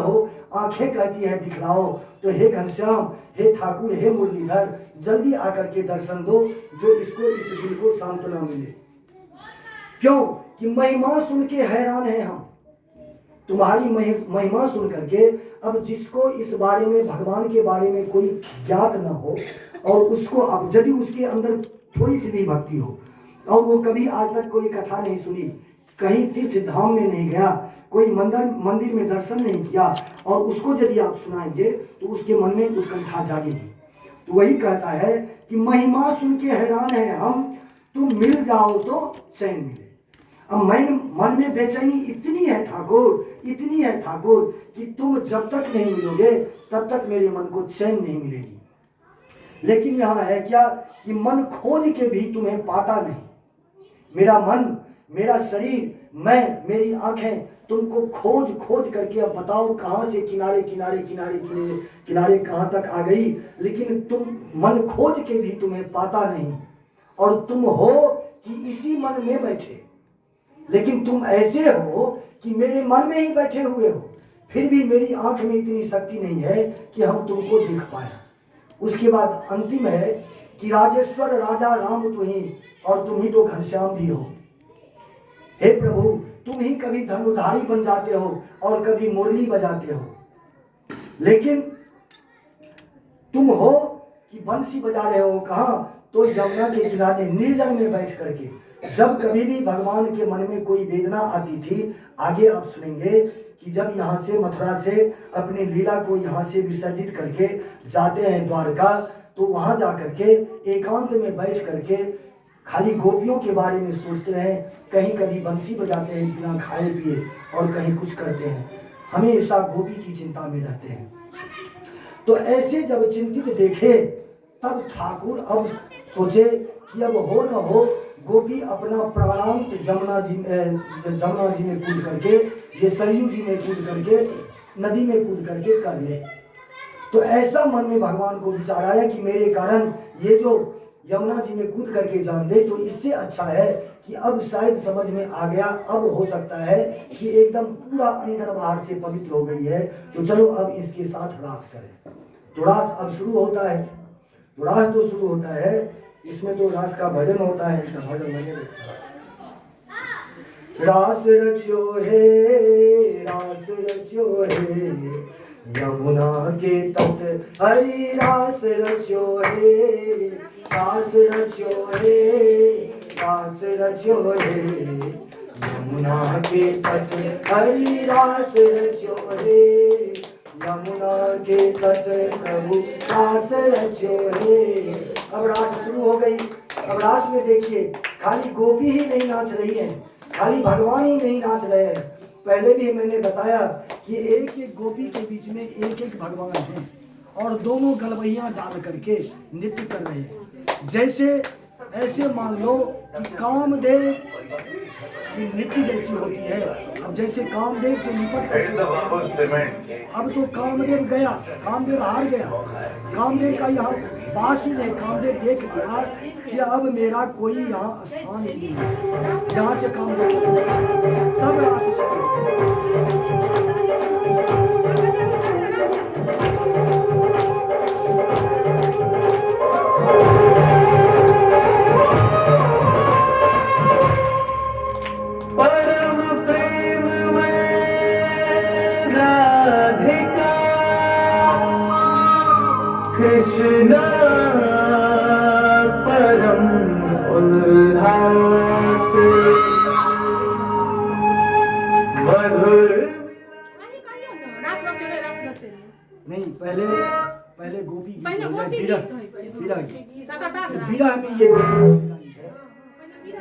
हो, आंखें कहती है दिखलाओ। तो हे घनश्याम, हे ठाकुर, हे मुरलीधर, जल्दी आकर के दर्शन दो, जो इसको, इस दिल को सांत्वना मिले। क्यों कि महिमा सुन के हैरान है हम, तुम्हारी महिमा सुन करके। अब जिसको इस बारे में, भगवान के बारे में कोई ज्ञात न हो, और उसको अब यदि उसके अंदर थोड़ी सी भी भक्ति हो, और वो कभी आज तक कोई कथा नहीं सुनी, कहीं तीर्थ धाम में नहीं गया, कोई मंदिर में दर्शन नहीं किया, और उसको यदि आप सुनाएंगे तो उसके मन में उत्कंठा जागेगी। तो वही कहता है कि महिमा सुन के हैरान है हम, तुम मिल जाओ तो चैन मिले। अब मन में बेचैनी इतनी है ठाकुर, इतनी है ठाकुर, कि तुम जब तक नहीं मिलोगे तब तक मेरे मन को चैन नहीं मिलेगी। लेकिन यहाँ है क्या कि मन खोज के भी तुम्हें पाता नहीं। मेरा मन, मेरा शरीर, मैं, मेरी आंखें तुमको खोज खोज करके अब बताओ कहाँ से किनारे किनारे किनारे किनारे किनारे कहाँ तक आ गई, लेकिन तुम मन खोज के भी तुम्हें पाता नहीं। और तुम हो कि इसी मन में बैठे, लेकिन तुम ऐसे हो कि मेरे मन में ही बैठे हुए हो, फिर भी मेरी आंख में इतनी शक्ति नहीं है कि हम तुमको देख पाए। उसके बाद अंतिम है कि राजेश्वर राजा राम तू ही, और तुम ही तो घनश्याम भी हो। हे प्रभु, तुम ही कभी धनुर्धारी बन जाते हो और कभी मुरली बजाते हो, लेकिन तुम हो कि बंसी बजा रहे हो कहाँ, तो यमुना के किनारे निर्जन में बैठ करके। जब कभी भी भगवान के मन में कोई वेदना आती थी, आगे आप सुनेंगे कि जब यहाँ से मथुरा से अपनी लीला को यहाँ से विसर्जित करके जाते हैं द्वारका, तो वहाँ जा करके एकांत में बैठ करके खाली गोपियों के बारे में सोचते हैं। कहीं कभी बंसी बजाते हैं बिना खाए पिए, और कहीं कुछ करते हैं, हमेशा गोपी की चिंता में रहते हैं। तो ऐसे जब चिंतित देखे, तब ठाकुर अब सोचे कि अब हो न हो गोपी अपना प्राणांत जमुना जी में कूद करके, ये सरयू जी में कूद करके, नदी में कूद करके कर ले। तो ऐसा मन में भगवान को विचार आया कि मेरे कारण ये जो यमुना जी में कूद करके जान दे, तो इससे अच्छा है कि अब शायद समझ में आ गया, अब हो सकता है कि एकदम पूरा अंदर बाहर से पवित्र हो गई है, तो चलो अब इसके साथ रास करें। तो रास अब शुरू होता है। तो रास तो शुरू होता है, इसमें तो रास का भजन होता है। तो भजन रास रचो हे, रास रचो हे, यमुना के तट हरि रास रचो हे, रास रचो हे, रास रचो हे, यमुना के तट हरि रास रचो हे, यमुना के तट प्रभु रास रचो हे। अब रास शुरू हो गई। अब रास में देखिए खाली गोपी ही नहीं नाच रही है, खाली भगवान ही नहीं नाच रहे हैं। पहले भी मैंने बताया कि एक एक गोपी के बीच में एक एक भगवान है, और दोनों गलवैया डाल करके नृत्य कर रहे हैं। जैसे ऐसे मान लो कि कामदेव की नृत्य जैसी होती है। अब जैसे कामदेव से निपट करके, अब तो कामदेव गया, कामदेव हार गया, कामदेव का यहाँ बात ही नहीं। कामदेव देख लिया कि अब मेरा कोई यहाँ स्थान नहीं है, यहाँ से कामदेव तब रास कृष्ण परम उल्लास मधुर। नहीं, पहले गोपी विरह में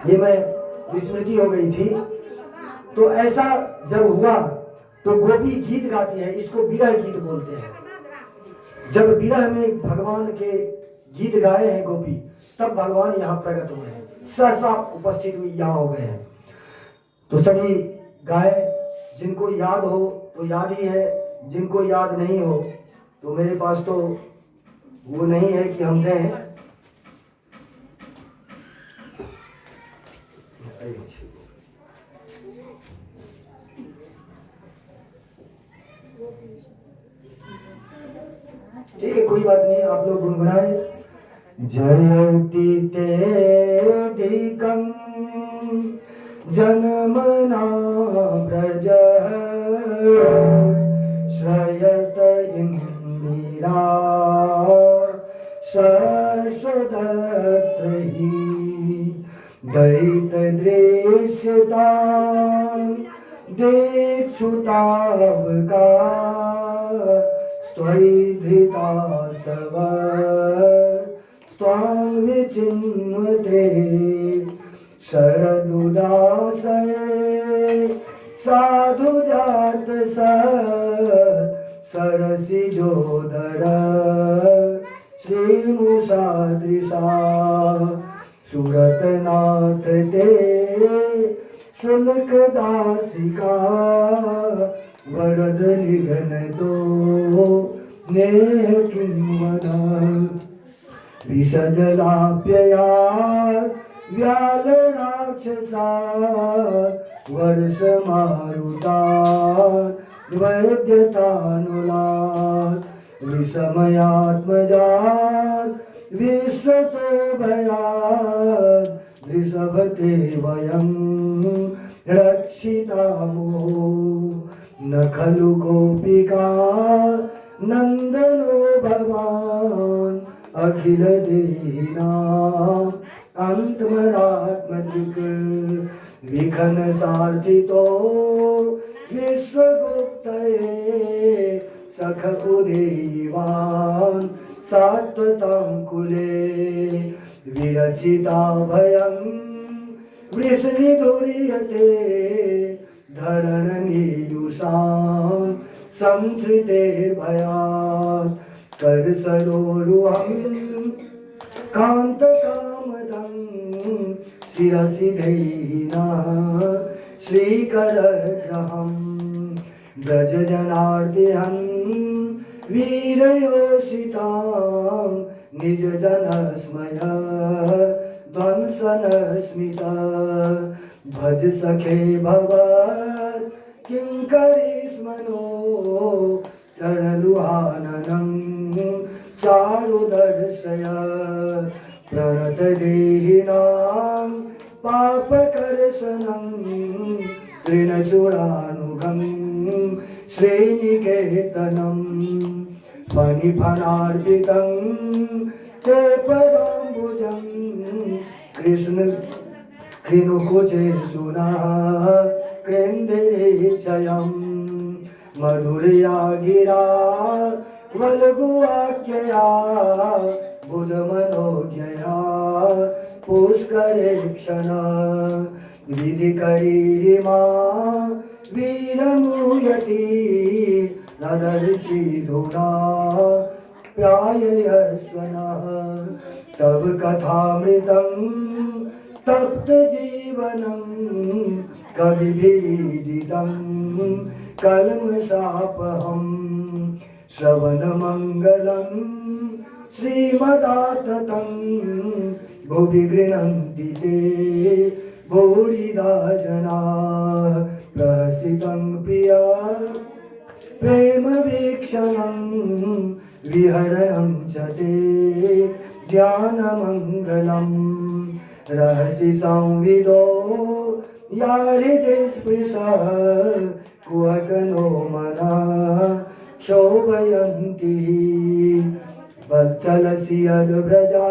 ये मैं विस्मृति हो गई थी। तो ऐसा जब हुआ तो गोपी गीत गाती है, इसको विरह गीत बोलते हैं। जब विरह में भगवान के गीत गाए हैं गोपी, तब भगवान यहाँ प्रकट हुए हैं, सहसा उपस्थित हुई यहाँ हो गए हैं। तो सभी गाए, जिनको याद हो तो याद ही है, जिनको याद नहीं हो तो मेरे पास तो वो नहीं है कि हम दें। ठीक है, कोई बात नहीं, आप लोग गुनगुनाए। जयति तेऽधिकं जन्मना व्रज श्रयत इंदिरा शश्वतत्र हि दैतदृश्यतां दिक्षुतावका त्वयि सव त्वां विचिन्वते शरदुदासये साधुजात सरसिजोदर श्रीमुषादृशा सुरतनाथ ते शुल्कदासिका वरद निघन दो नेह किंवदा विषजलाप्ययात् व्याल राक्षसा वर्षमारुतात् वैद्यतानुलात् विषमयात्मजात् विश्वतो भयात् वृषभते वयं रक्षितामो न खलु गोपिका नंदनो भवान् अखिल देहिनां अंतमरात्मदिक् विघ्न सार्थितो विश्वगुप्तये सख उदेवान् सात्वतं कुले विरचिता भयं वृषनिधुर्यते धरणनीयुषां संधृतेर्भयात् करसरोरुहं कान्तकामदं शिरसि देहिना श्रीकरग्रहं व्रजजनार्तिहं वीरयोषितां निजजनस्मय ध्वंसनस्मिता भज सखे भवत् किङ्करीस्मनो चरणलुहाननं चारुदर्शय प्रणतदेहिनां पापकर्षणं तृणचूडानुगं श्रीनिकेतनं फणिफणार्पितं ते पदाम्बुजं कृष्ण कृनुकुचे सुनः कृन्दिरीचयं मधुरया गिरा वल्गुवाक्यया बुधमनोज्ञया पुष्करे क्षण विधिकरीरिमा वीरमूयति नदर्षिधुना प्राययस्वनः तव कथामृतं तप्तजीवनं कविभिरीडितं कल्मषापहं श्रवणमङ्गलं श्रीमदाततं भुवि गृह्णन्ति ते भूरिदा जना प्रहसितं प्रिया प्रेमवीक्षणं विहरणं च ते ध्यानमङ्गलं रहसि संविदो या हृदि स्पृशः कुहकनो मनः क्षोभयन्ति वत्सलसि यद्व्रजा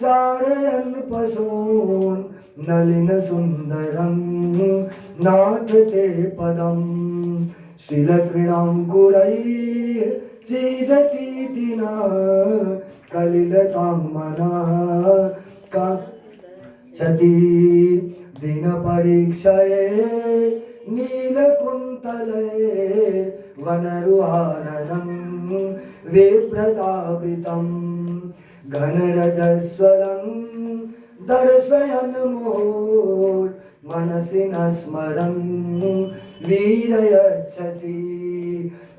चारयन् पशून् नलिनसुन्दरं नाथ ते पदं शिलतृणाङ्कुरैः सीदतीति न कलिलतां मनः क्षति दिनपरीक्षये नीलकुन्तले वनरुहाननं विभ्रतावृतं घनरजस्वलं दर्शयन् मुहुर् मनसि न स्मरन् वीरयच्छसि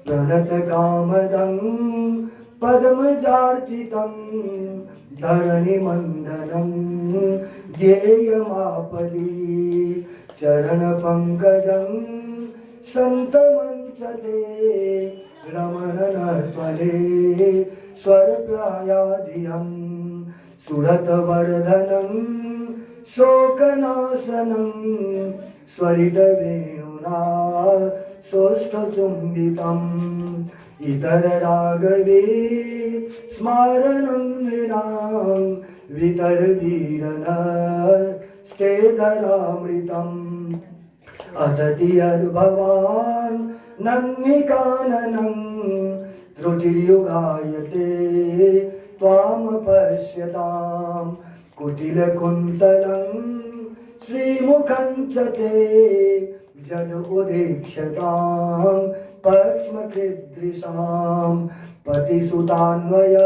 प्रणतकामदं पद्मजार्चितं धरणिमण्डनं ध्येयमापदि चरणपङ्कजं सन्तमञ्च ते रमणनस्त्वले स्वर्गायाधियं सुरतवर्धनं शोकनाशनं स्वरितवेणुना सोष्ठचुम्बितम् इतररागवे स्मारणं नृणां वितरवीरनस्तेधरामृतम् अतति यद्भवान् नन्दिकाननं त्रुटिर्युगायते त्वां पश्यतां कुटिलकुन्तलं श्रीमुखं च ते जन उदीक्ष्यतां पक्ष्मकृदृशां पतिसुतान्वय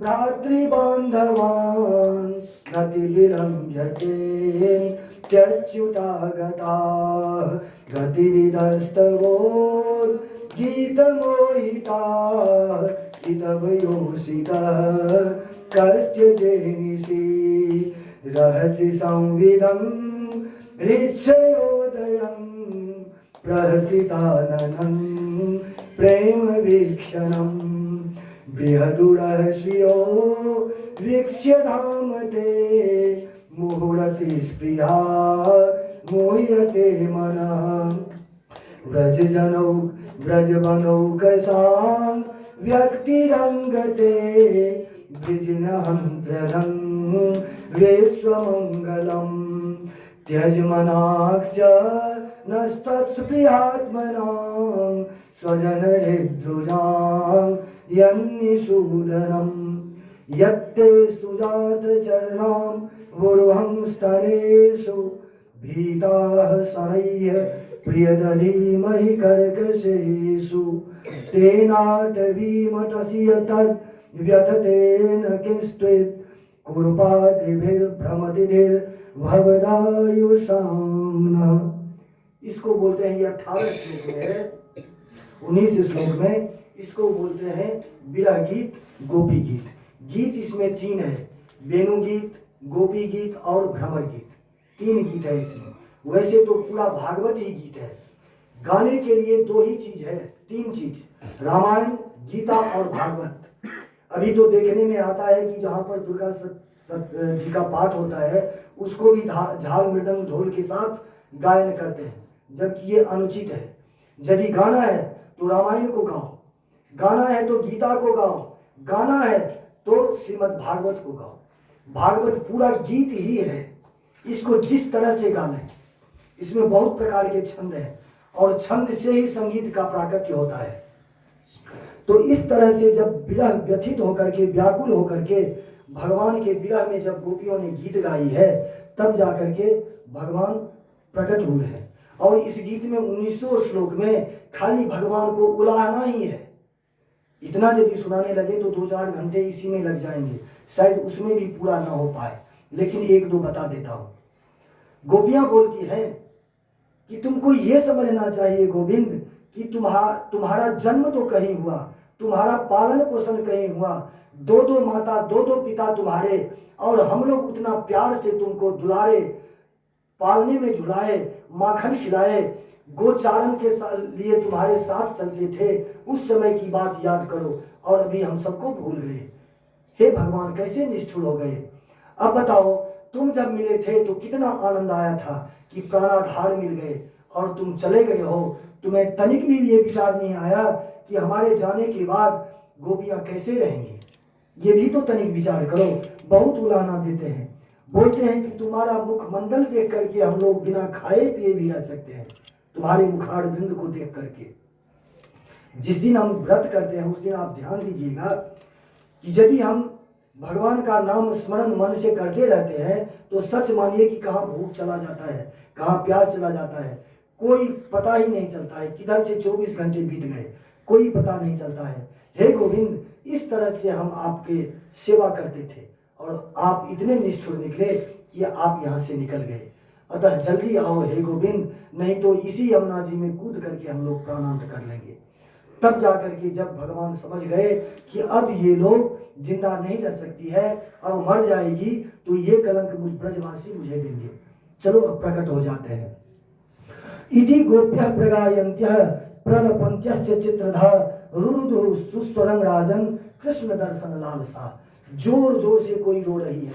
भ्रातृबान्धवान् नतिविलम्ब्यते त्यच्युतागता गतिविदस्तवोद्गीतमोहिता इतवयोषितः कस्य जेनिषि रहसि संविदं हृच्छयोदयं प्रहसिताननं प्रेमवीक्षणम् बृहदुरश्रियो वीक्ष्य धाम ते मुहुरति स्पृहा मोह्यते मनः व्रजवनौकसां व्यक्तिरङ्गते द्विजिनहन्त्रनं विश्वमङ्गलम् त्यजमनाक्ष नस्तत्स्पृहात्मनां स्वजनहृद्रुजां यन्निषूदनम् यत्ते सुजातचरणां वोरुहं स्तनेषु भीताः शनैः प्रियदधीमहि कर्कशेषु तेनाटवीमटसि तद् व्यथतेन किंस्त्वित् कुरूपादिभिर्भ्रमतिभिर्भवदायुषाम्नः। इसको बोलते हैं, ये 18 श्लोक में है, 19 श्लोक में इसको बोलते हैं विरह गीत, गोपी गीत। गीत इसमें 3 है, वेणु गीत, गोपी गीत और भ्रमर गीत। 3 गीत है इसमें। वैसे तो पूरा भागवत ही गीत है। गाने के लिए 2 ही चीज है, 3 चीज, रामायण, गीता और भागवत। अभी तो देखने में आता है कि जहाँ पर दुर्गा जी का पाठ होता है उसको भी झाल मृदंग ढोल के साथ गायन करते हैं, जबकि ये अनुचित है। यदि गाना है तो रामायण को गाओ, गाना है तो गीता को गाओ, गाना है तो श्रीमद् भागवत को गाओ। भागवत पूरा गीत ही है। इसको जिस तरह से गाना है, इसमें बहुत प्रकार के छंद हैं और छंद से ही संगीत का प्राकट्य होता है। तो इस तरह से जब विरह व्यथित होकर के, व्याकुल होकर के भगवान के विरह में जब गोपियों ने गीत गाई है, तब जाकर के भगवान प्रकट हुए हैं। और इस गीत में 1900 श्लोक में खाली भगवान को उलाहना ही है। इतना यदि सुनाने लगे तो 2-4 घंटे इसी में लग जाएंगे, शायद उसमें भी पूरा ना हो पाए, लेकिन 1-2 बता देता हूँ। गोपियां बोलती हैं कि तुमको ये समझना चाहिए गोविंद कि तुम्हारा जन्म तो कहीं हुआ, तुम्हारा पालन पोषण कहीं हुआ, 2-2 माता 2-2 पिता तुम्हारे, और हम लोग उतना प्यार से तुमको दुलारे, पालने में झुलाए, माखन खिलाए, गोचारण के लिए तुम्हारे साथ चलते थे। उस समय की बात याद करो, और अभी हम सबको भूल गए। हे भगवान, कैसे निष्ठुर हो गए। अब बताओ, तुम जब मिले थे तो कितना आनंद आया था कि प्राणाधार मिल गए, और तुम चले गए हो। तुम्हें तनिक भी ये विचार नहीं आया कि हमारे जाने के बाद गोपियां कैसे रहेंगी। ये भी तो तनिक विचार करो। बहुत उलाहना देते हैं, बोलते हैं कि तुम्हारा मुखमंडल देख करके हम लोग बिना खाए पिए भी रह सकते हैं, तुम्हारे मुखार बिंद को देख करके। जिस दिन हम व्रत करते हैं उस दिन आप ध्यान दीजिएगा कि यदि हम भगवान का नाम स्मरण मन से करते रहते हैं तो सच मानिए कि कहाँ भूख चला जाता है, कहाँ प्यास चला जाता है, कोई पता ही नहीं चलता है। किधर से 24 घंटे बीत गए, कोई पता नहीं चलता है। हे गोविंद, इस तरह से हम आपके सेवा करते थे और आप इतने निष्ठुर निकले कि आप यहाँ से निकल गए। अतः जल्दी आओ हे गोविंद, नहीं तो इसी यमुना जी में कूद करके हम लोग प्राणांत कर लेंगे। तब जाकर के जब भगवान समझ गए कि अब ये लोग जिंदा नहीं रह सकती है, अब मर जाएगी, तो ये कलंक मुझ ब्रजवासी मुझे देंगे। चलो अब प्रकट हो जाते हैं। इति गोप्यः प्रगायन्त्यः प्रलपंत्यश्च चित्रधा रुरुदु सुस्वरं राजन कृष्ण दर्शन लालसा। जोर जोर से कोई रो रही है,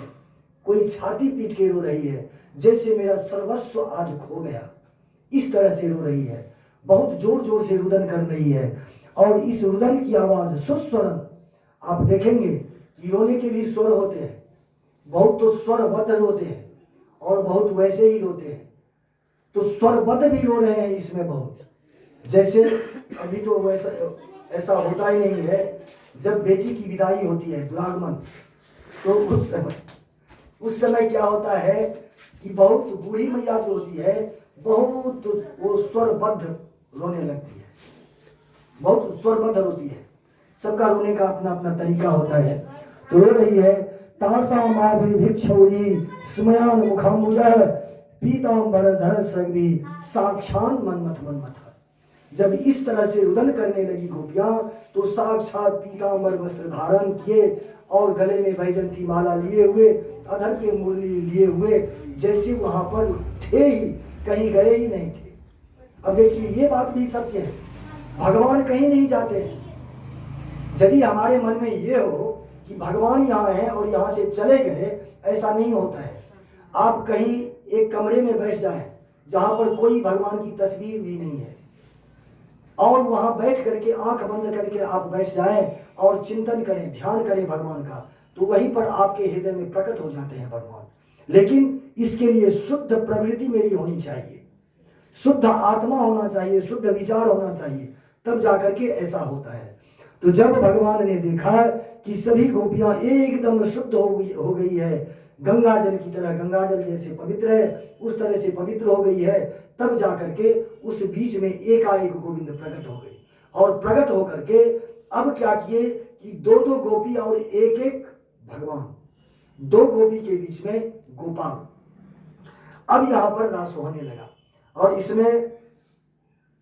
कोई छाती पीट के रो रही है, जैसे मेरा सर्वस्व आज खो गया, इस तरह से रो रही है। बहुत जोर जोर से रुदन कर रही है और इस रुदन की आवाज सुस्वरम, आप देखेंगे कि रोने के भी स्वर होते हैं, बहुत तो स्वरबद्ध रोते हैं और बहुत वैसे ही रोते हैं। तो स्वरबद्ध भी रो रहे हैं इसमें बहुत, जैसे अभी तो वैसा ऐसा होता ही नहीं है। जब बेटी की विदाई होती है दुरागमन, तो उस समय क्या होता है कि बहुत बूढ़ी मैया जो होती है बहुत वो स्वरबद्ध रोने लगती है, बहुत स्वरबद्ध रोती है। सबका रोने का अपना अपना तरीका होता है। तो रो रही है, तासाम आभिर्भिक्षौरी स्मयान मुखाम्बुजः पीताम्बरधर स्रग्वी साक्षान मन्मथ मन्मथ। जब इस तरह से रुदन करने लगी गोपियां, तो साक्षात पीताम्बर वस्त्र धारण किए और गले में वैजंती माला लिए हुए, अधर पे मुरली लिए हुए, जैसे वहां पर थे ही, कहीं गए ही नहीं थे। अब देखिए ये बात भी सत्य है, भगवान कहीं नहीं जाते हैं। यदि हमारे मन में ये हो कि भगवान यहाँ है और यहाँ से चले गए, ऐसा नहीं होता है। आप कहीं एक कमरे में बैठ जाएं जहाँ पर कोई भगवान की तस्वीर भी नहीं है, और वहाँ बैठ करके आंख बंद करके आप बैठ जाएं और चिंतन करें, ध्यान करें भगवान का, तो वहीं पर आपके हृदय में प्रकट हो जाते हैं भगवान। लेकिन इसके लिए शुद्ध प्रवृत्ति मेरी होनी चाहिए, शुद्ध आत्मा होना चाहिए, शुद्ध विचार होना चाहिए, तब जाकर के ऐसा होता है। तो जब भगवान ने देखा कि सभी गोपियां एकदम शुद्ध हो गई है, गंगा जल की तरह, गंगा जल जैसे पवित्र है उस तरह से पवित्र हो गई है, तब जाकर के उस बीच में एकाएक गोविंद प्रकट हो गए। और प्रकट होकर के अब क्या किए कि दो दो गोपी और एक एक भगवान, दो गोपी के बीच में गोपाल। अब यहाँ पर रास होने लगा, और इसमें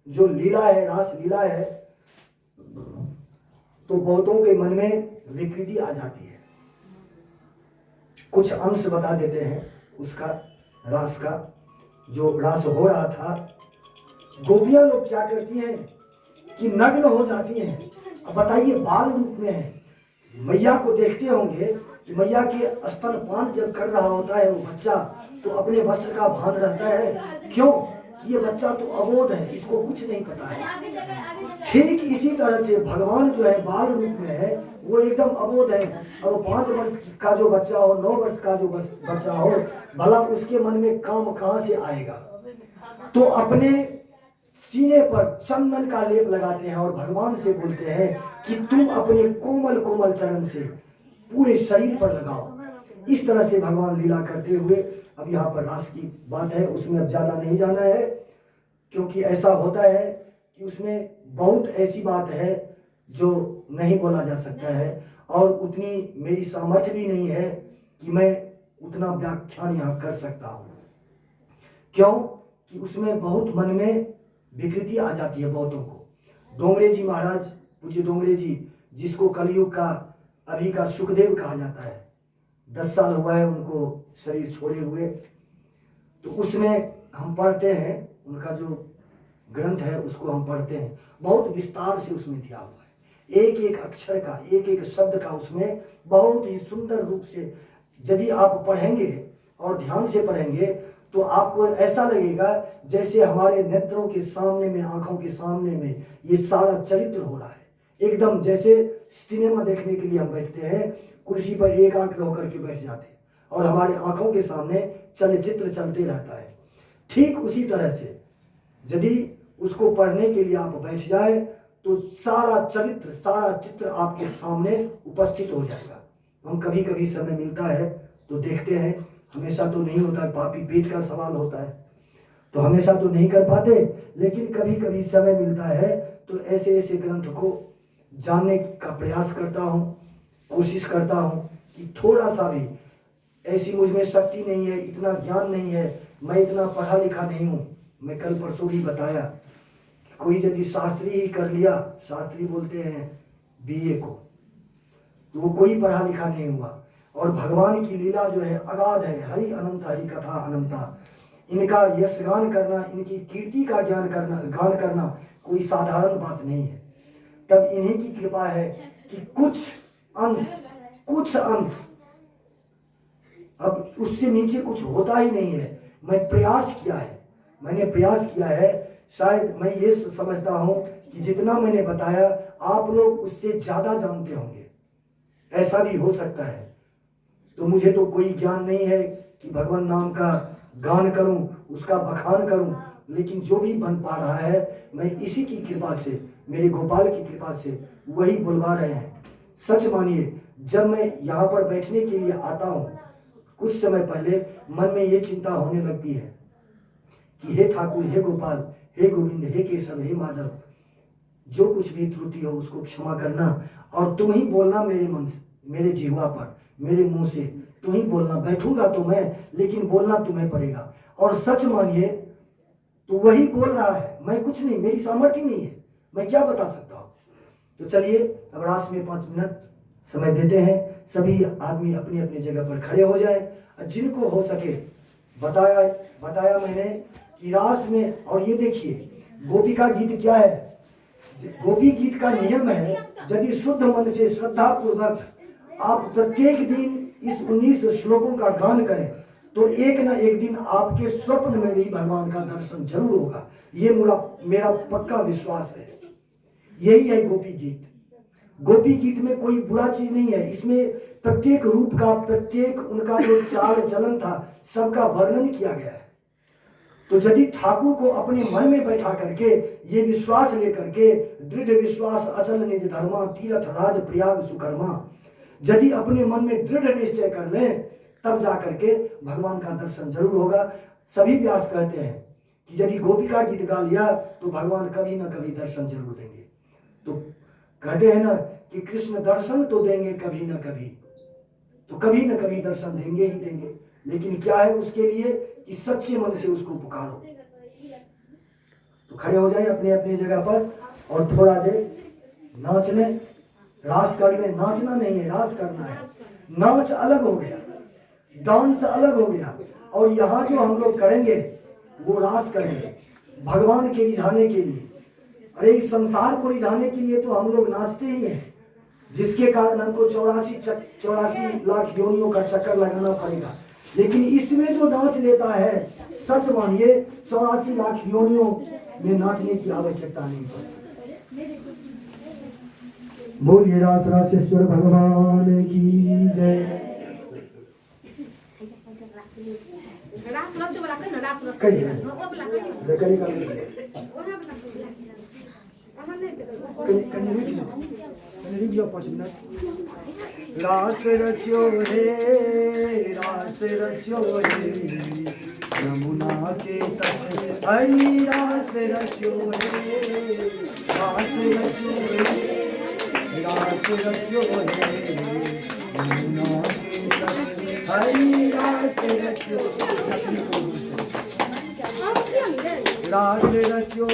जो लीला है, रास लीला है, तो बहुतों के मन में विकृति आ जाती है। कुछ अंश बता देते हैं उसका, रास का। जो रास हो रहा था, गोपियां लोग क्या करती हैं कि नग्न हो जाती हैं। अब बताइए, बाल रूप में है, मैया को देखते होंगे कि मैया के स्तनपान जब कर रहा होता है वो बच्चा, तो अपने वस्त्र का भान रहता है। क्यों? ये बच्चा तो अबोध है, इसको कुछ नहीं पता है। ठीक इसी तरह से भगवान जो है बाल रूप में है, वो एकदम अबोध है। और 5 वर्ष का जो बच्चा हो, 9 वर्ष का जो बच्चा हो, भला उसके मन में काम कहाँ से आएगा? तो अपने सीने पर चंदन का लेप लगाते हैं और भगवान से बोलते हैं कि तुम अपने कोमल कोमल चरण से पूरे शरीर पर लगाओ। इस तरह से भगवान लीला करते हुए, अब यहाँ पर रास की बात है, उसमें अब ज़्यादा नहीं जाना है, क्योंकि ऐसा होता है कि उसमें बहुत ऐसी बात है जो नहीं बोला जा सकता है, और उतनी मेरी सामर्थ्य भी नहीं है कि मैं उतना व्याख्यान यहाँ कर सकता हूँ। क्यों कि उसमें बहुत मन में विकृति आ जाती है बहुतों को। डोंगरे जी महाराज, पूज्य डोंगरे जी, जिसको कलयुग का अभी का सुखदेव कहा जाता है, 10 साल हुआ है उनको शरीर छोड़े हुए। तो उसमें हम पढ़ते हैं, उनका जो ग्रंथ है उसको हम पढ़ते हैं, बहुत विस्तार से उसमें दिया हुआ है, एक एक अक्षर का, एक एक शब्द का उसमें बहुत ही सुंदर रूप से यदि आप पढ़ेंगे और ध्यान से पढ़ेंगे तो आपको ऐसा लगेगा जैसे हमारे नेत्रों के सामने में, आंखों के सामने में ये सारा चरित्र हो रहा है। एकदम जैसे सिनेमा देखने के लिए हम बैठते हैं, कुर्सी पर एक आंख होकर के बैठ जाते हैं और हमारे आंखों के सामने चलचित्र चलते रहता है। ठीक उसी तरह से यदि उसको पढ़ने के लिए आप बैठ जाए तो सारा चरित्र, सारा चित्र आपके सामने उपस्थित हो जाएगा। हम कभी कभी समय मिलता है तो देखते हैं, हमेशा तो नहीं होता, पापी पेट का सवाल होता है तो हमेशा तो नहीं कर पाते, लेकिन कभी कभी समय मिलता है तो ऐसे ऐसे ग्रंथ को जानने का प्रयास करता हूँ, कोशिश करता हूँ कि थोड़ा सा भी, ऐसी मुझ में शक्ति नहीं है, इतना ज्ञान नहीं है, मैं इतना पढ़ा लिखा नहीं हूँ। मैं कल परसों भी बताया कि कोई यदि शास्त्री ही कर लिया, शास्त्री बोलते हैं BA को, तो वो कोई पढ़ा लिखा नहीं हुआ। और भगवान की लीला जो है अगाध है, हरि अनंत, हरि कथा अनंता। इनका यश गान करना, इनकी कीर्ति का गान करना कोई साधारण बात नहीं है। तब इन्हीं की कृपा है कि कुछ अंश, अब उससे नीचे कुछ होता ही नहीं है। मैंने प्रयास किया है, शायद मैं ये समझता हूँ कि जितना मैंने बताया आप लोग उससे ज़्यादा जानते होंगे, ऐसा भी हो सकता है। तो मुझे तो कोई ज्ञान नहीं है कि भगवान नाम का गान करूं, उसका बखान करूं, लेकिन जो भी बन पा रहा है मैं इसी की कृपा से, मेरे गोपाल की कृपा से वही बुलवा रहे हैं। सच मानिए, जब मैं यहाँ पर बैठने के लिए आता हूँ, कुछ समय पहले मन में ये चिंता होने लगती है कि हे ठाकुर, हे गोपाल, हे गोविंद, हे केशव, हे माधव, जो कुछ भी त्रुटि हो उसको क्षमा करना और तुम ही बोलना मेरे मन से, मेरे जिह्वा पर, मेरे मुंह से तुम ही बोलना। बैठूंगा तो मैं, लेकिन बोलना तुम्हें पड़ेगा। और सच मानिए तो वही बोल रहा है, मैं कुछ नहीं, मेरी सामर्थ्य नहीं है, मैं क्या बता सकता हूँ। तो चलिए अब रास में 5 मिनट समय देते हैं। सभी आदमी अपनी अपनी जगह पर खड़े हो जाए। जिनको हो सके बताया मैंने कि रास में, और ये देखिए गोपी का गीत क्या है। गोपी गीत का नियम है, यदि शुद्ध मन से श्रद्धा पूर्वक आप प्रत्येक दिन इस 19 श्लोकों का गान करें तो एक न एक दिन आपके स्वप्न में भी भगवान का दर्शन जरूर होगा। ये मेरा पक्का विश्वास है। यही है गोपी गीत। गोपी गीत में कोई बुरा चीज नहीं है, इसमें प्रत्येक रूप का, प्रत्येक उनका जो चाल चलन था, सबका वर्णन किया गया है। तो यदि ठाकुर को अपने मन में बैठा करके ये विश्वास लेकर के, दृढ़ विश्वास अचल निज धर्मा, तीर्थ राज प्रयाग सुकर्मा, यदि अपने मन में दृढ़ निश्चय कर लें तब जा करके भगवान का दर्शन जरूर होगा। सभी व्यास कहते हैं कि यदि गोपी का गीत गा लिया तो भगवान कभी ना कभी दर्शन जरूर देंगे। तो कहते हैं ना कि कृष्ण दर्शन तो देंगे कभी ना कभी, तो कभी ना कभी दर्शन देंगे ही देंगे। लेकिन क्या है उसके लिए कि सच्चे मन से उसको पुकारो। तो खड़े हो जाए अपने अपनी जगह पर और थोड़ा देर नाच लें, रास कर लें। नाचना नहीं है, रास करना है। नाच अलग हो गया, डांस अलग हो गया, और यहाँ जो हम लोग करेंगे वो रास करेंगे भगवान के रिझाने के लिए। अरे इस संसार को रिझाने के लिए तो हम लोग नाचते ही हैं, जिसके कारण हमको 84 लाख योनियों का चक्कर लगाना पड़ेगा। लेकिन इसमें जो नाच लेता है, सच मानिए 84 लाख योनियों में नाचने की आवश्यकता नहीं पड़ती। बोलिए रास रासेश्वर भगवान की जय। रास रचो रे, रास रचो रे, यमुना के तट हरि रास रचो रे, रास रचो रे, रास रचो रे, यमुना के तट हरि रास रचो, रास रचो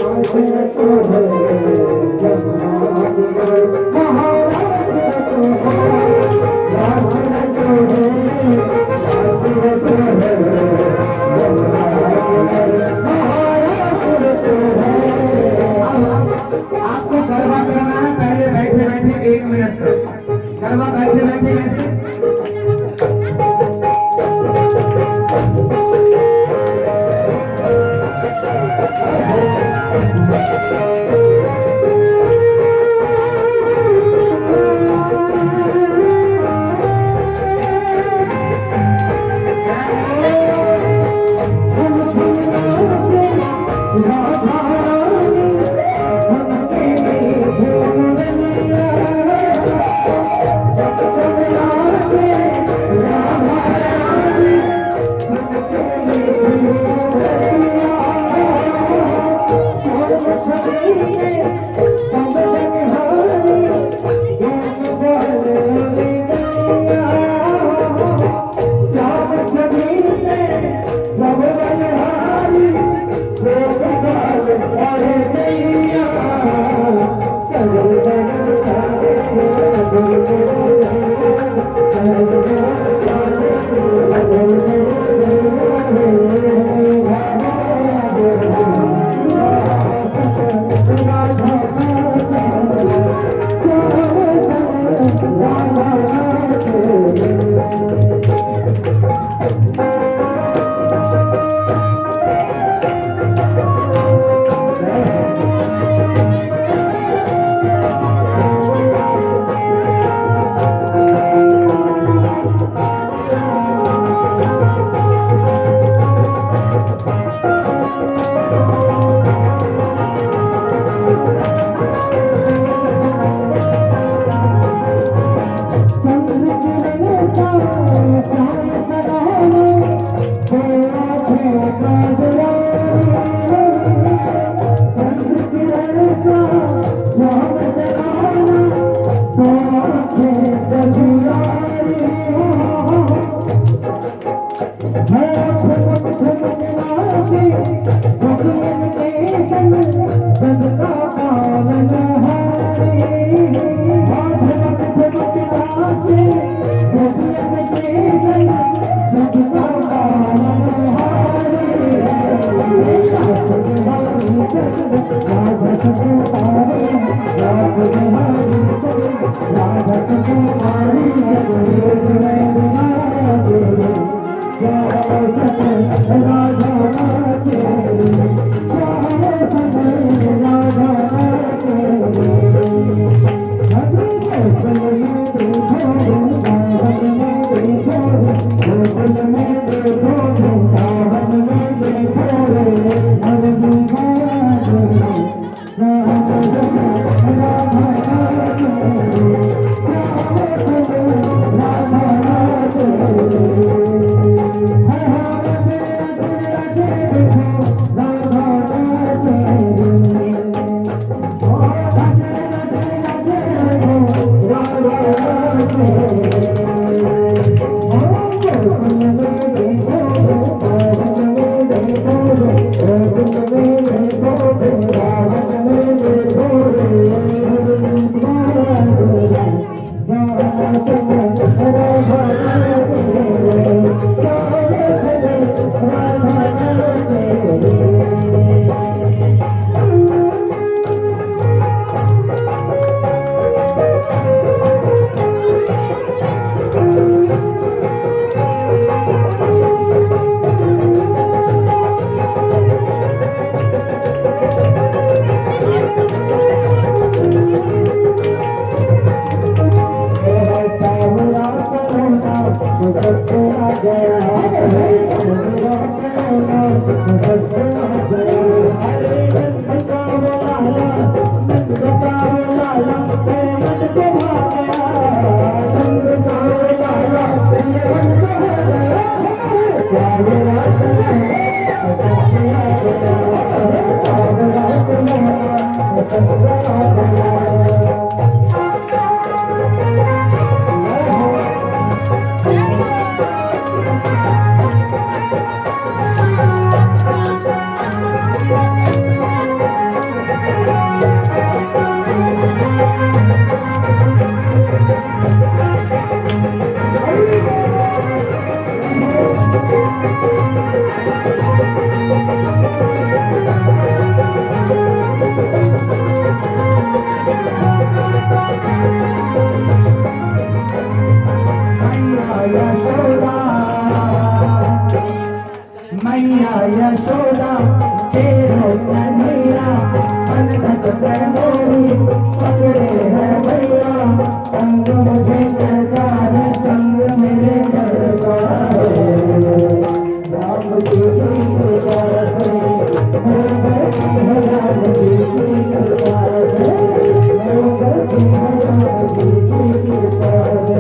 आपको गरबा करना है, पहले बैठे बैठे 1 मिनट गरबा बैठे बैठे कैसे। Jump, jump, मैया यशोदा तेरो कन्हैया अनंत प्रेमोरी पकड़े है भैया संग मुझे करता है संग मेरे करता है राम जी की कृपा से मैं बैठी हूँ राम जी की कृपा से मैं बैठी हूँ राम जी की कृपा से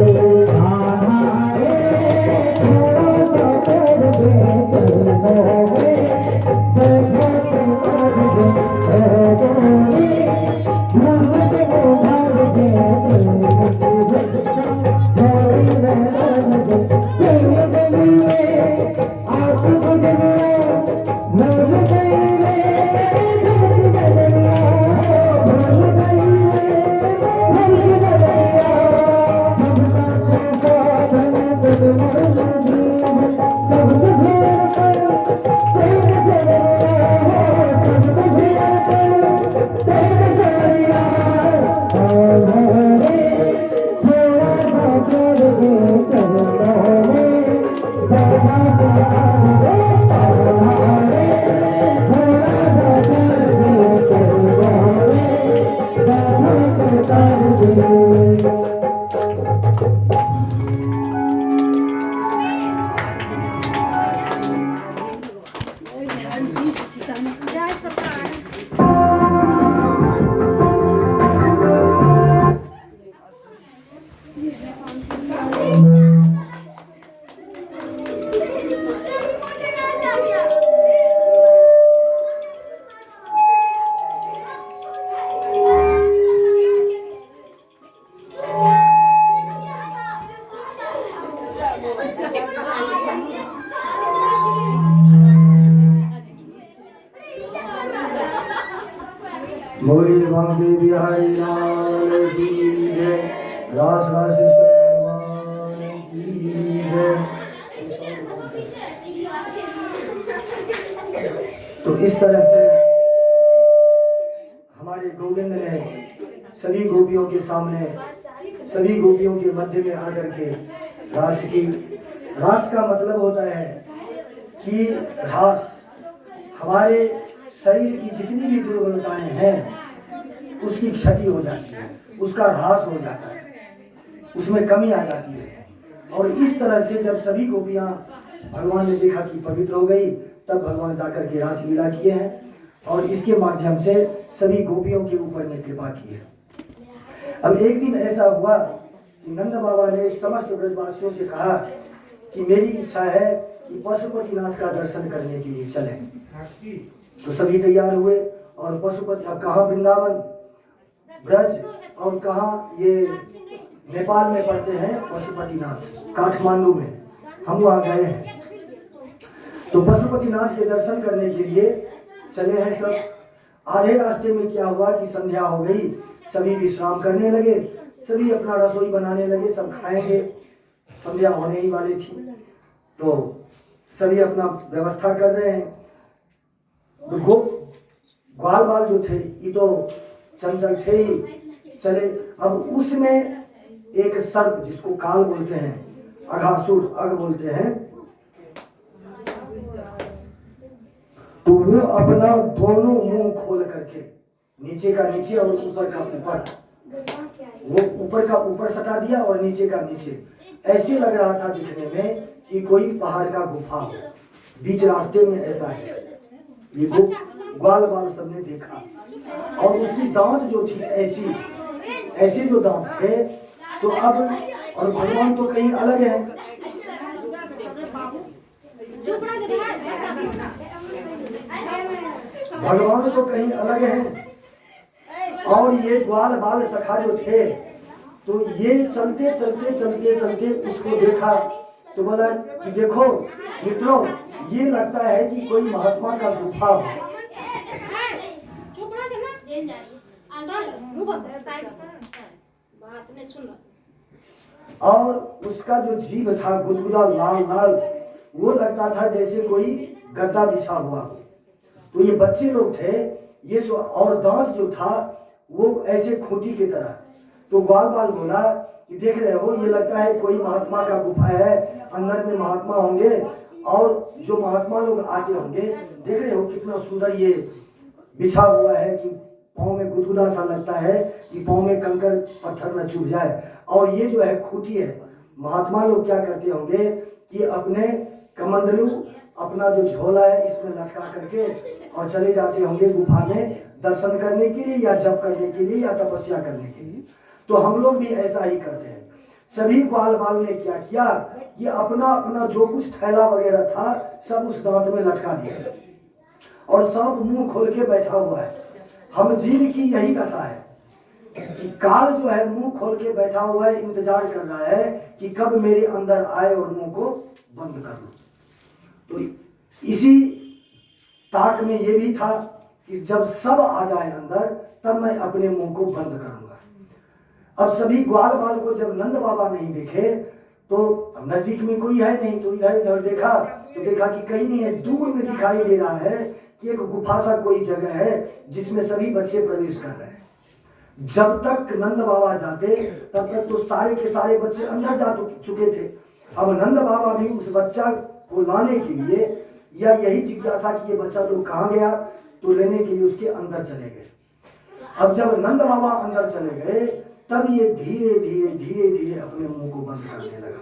बोली बांके बिहारी लाल की जय, रास रासेश्वर भगवान की जय। तो इस तरह से हमारे गोविंद ने सभी गोपियों के सामने, सभी गोपियों के मध्य में आकर के रास की। रास का मतलब होता है कि रास हमारे शरीर की जितनी भी दुर्बलताएं हैं उसकी क्षति हो जाती है, उसका ह्रास हो जाता है, उसमें कमी आ जाती है। और इस तरह से जब सभी गोपियां भगवान ने देखा कि पवित्र हो गई, तब भगवान जाकर के रास लीला किए हैं और इसके माध्यम से सभी गोपियों के ऊपर में कृपा की है। अब एक दिन ऐसा हुआ कि नंद बाबा ने समस्त ब्रजवासियों से कहा कि मेरी इच्छा है कि पशुपतिनाथ का दर्शन करने के लिए चलें। तो सभी तैयार हुए और पशुपति, अब कहाँ वृंदावन ब्रज और कहाँ ये नेपाल में पड़ते हैं पशुपतिनाथ, काठमांडू में, हम वहाँ गए हैं। तो पशुपतिनाथ के दर्शन करने के लिए चले हैं सब। आधे रास्ते में क्या हुआ कि संध्या हो गई, सभी विश्राम करने लगे, सभी अपना रसोई बनाने लगे, सब खाएंगे, संध्या होने ही वाली थी। तो सभी अपना व्यवस्था कर रहे हैं। तो ग्वाल बाल जो थे ये तो चंचल थे ही, चले। अब उसमें एक सर्प जिसको काल बोलते हैं, अघासुर, अघ बोलते हैं, तो वो अपना दोनों मुंह खोल करके नीचे का नीचे और ऊपर का ऊपर, वो ऊपर का ऊपर सटा दिया और नीचे का नीचे। ऐसे लग रहा था दिखने में कि कोई पहाड़ का गुफा हो, बीच रास्ते में ऐसा है। ये ग्वाल बाल सबने देखा और उसकी दांत जो थी ऐसी, ऐसे जो दांत थे। तो अब और भगवान तो कहीं अलग है, भगवान तो कहीं अलग है। और ये ग्वाल बाल सखा जो थे, तो ये चलते चलते चलते चलते उसको देखा तो बोला कि देखो मित्रों, ये लगता है कि कोई महात्मा का गुफा हो। और उसका जो जीव था गुदगुदा लाल लाल, वो लगता था जैसे कोई गद्दा बिछा हुआ हो। तो ये बच्चे लोग थे ये जो, और दांत जो था वो ऐसे खूंटी की तरह। तो ग्वाल बाल बोला कि देख रहे हो, ये लगता है कोई महात्मा का गुफा है, अंदर में महात्मा होंगे और जो महात्मा लोग आते होंगे। देख रहे हो कितना सुंदर ये बिछा हुआ है कि पाँव में गुदगुदा सा लगता है कि पाँव में कंकड़ पत्थर न चुभ जाए। और ये जो है खूंटी है, महात्मा लोग क्या करते होंगे कि अपने कमंडलू, अपना जो झोला है इसमें लटका करके और चले जाते होंगे गुफा में दर्शन करने के लिए या जप करने के लिए या तपस्या करने के लिए। तो हम लोग भी ऐसा ही करते हैं। सभी ग्वाल बाल ने क्या किया कि अपना अपना जो कुछ थैला वगैरह था सब उस दांत में लटका दिया और सब मुंह खोल के बैठा हुआ है। हम जीव की यही दशा है कि काल जो है मुंह खोल के बैठा हुआ है, इंतजार कर रहा है कि कब मेरे अंदर आए और मुंह को बंद कर लूं। तो इसी ताक में ये भी था कि जब सब आ जाए अंदर तब मैं अपने मुंह को बंद करूंगा। अब सभी ग्वाल बाल को जब नंद बाबा नहीं देखे तो नजदीक में कोई है नहीं, तो इधर उधर देखा तो देखा कि कहीं नहीं है। दूर में दिखाई दे रहा है कि एक गुफा सा कोई जगह है जिसमें सभी बच्चे प्रवेश कर रहे हैं। जब तक नंद बाबा जाते तब तक तो सारे के सारे बच्चे अंदर जा चुके थे। अब नंद बाबा भी उस बच्चा को लाने के लिए या यही जिज्ञासा कि ये बच्चा लोग कहाँ गया, तो लेने के लिए उसके अंदर चले गए। अब जब नंद बाबा अंदर चले गए तब ये धीरे धीरे धीरे धीरे अपने मुंह को बंद करने लगा।